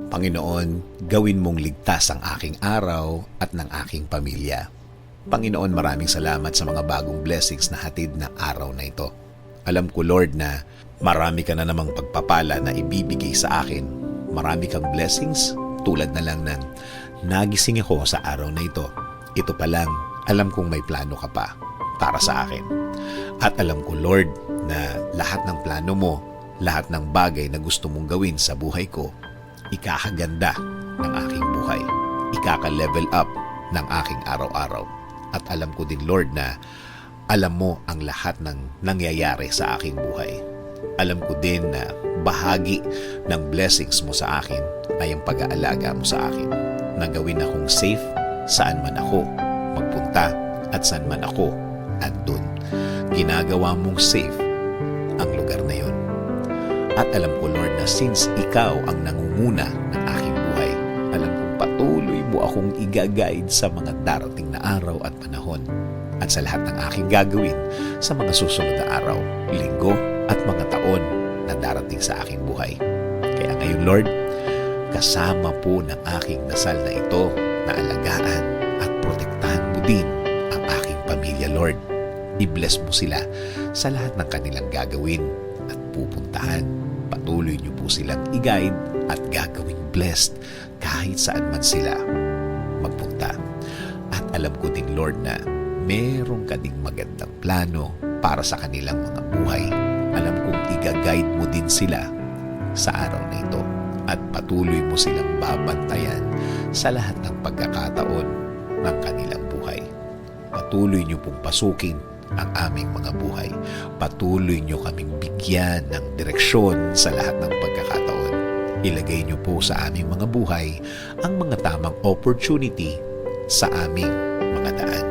Panginoon, gawin mong ligtas ang aking araw at ng aking pamilya. Panginoon, maraming salamat sa mga bagong blessings na hatid ng araw na ito. Alam ko, Lord, na marami ka na namang pagpapala na ibibigay sa akin. Marami kang blessings tulad na lang ng nagising ako sa araw na ito. Ito pa lang, alam kong may plano ka pa para sa akin. At alam ko, Lord, na lahat ng plano mo, lahat ng bagay na gusto mong gawin sa buhay ko, ikakaganda ng aking buhay. Ikaka-level up ng aking araw-araw. At alam ko din, Lord, na alam mo ang lahat ng nangyayari sa aking buhay. Alam ko din na bahagi ng blessings mo sa akin ay ang pag-aalaga mo sa akin. Na gawin akong safe saan man ako magpunta at saan man ako andun. Ginagawa mong safe ang lugar na yun. At alam ko, Lord, na since ikaw ang nangunguna ng aking buhay, alam kong patuloy mo akong i-guide sa mga darating na araw at panahon at sa lahat ng aking gagawin sa mga susunod na araw, linggo at mga taon na darating sa aking buhay. Kaya ngayon, Lord, kasama po ng aking dasal na ito na alagaan at protektahan mo din ang aking pamilya, Lord. I-bless mo sila sa lahat ng kanilang gagawin at pupuntahan. Patuloy niyo po silang i-guide at gagawing blessed kahit saan man sila magpunta. At alam ko din, Lord, na meron ka ding magandang plano para sa kanilang mga buhay. Alam kong i-guide mo din sila sa araw na ito at patuloy mo silang babantayan sa lahat ng pagkakataon ng kanilang buhay. Patuloy niyo pong pasukin ang aming mga buhay. Patuloy niyo kaming bigyan ng direksyon sa lahat ng pagkakataon. Ilagay niyo po sa aming mga buhay ang mga tamang opportunity sa aming mga daan.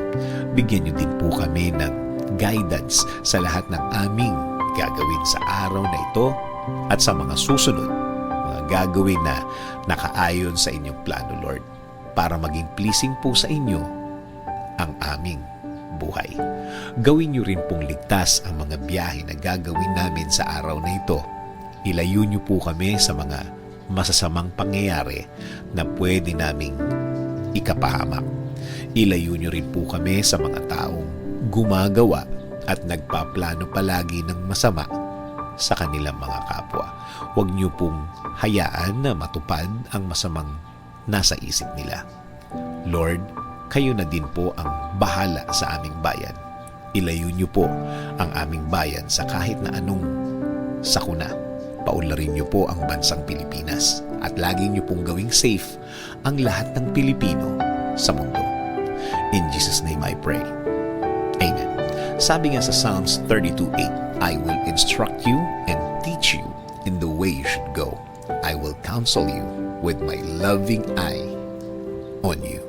Bigyan niyo din po kami ng guidance sa lahat ng aming gagawin sa araw na ito at sa mga susunod, mga gagawin na nakaayon sa inyong plano, Lord, para maging pleasing po sa inyo ang aming buhay. Gawin niyo rin pong ligtas ang mga biyahe na gagawin namin sa araw na ito. Ilayo niyo po kami sa mga masasamang pangyayari na pwede naming ikapahamak. Ilayo niyo rin po kami sa mga taong gumagawa at nagpaplano palagi ng masama sa kanilang mga kapwa. Huwag niyo pong hayaan na matupad ang masamang nasa isip nila. Lord, kayo na din po ang bahala sa aming bayan. Ilayo niyo po ang aming bayan sa kahit na anong sakuna. Paunlarin niyo po ang bansang Pilipinas at lagi niyo pong gawing safe ang lahat ng Pilipino sa mundo. In Jesus' name I pray. Amen. Sabi nga sa Psalms 32:8, I will instruct you and teach you in the way you should go. I will counsel you with my loving eye on you.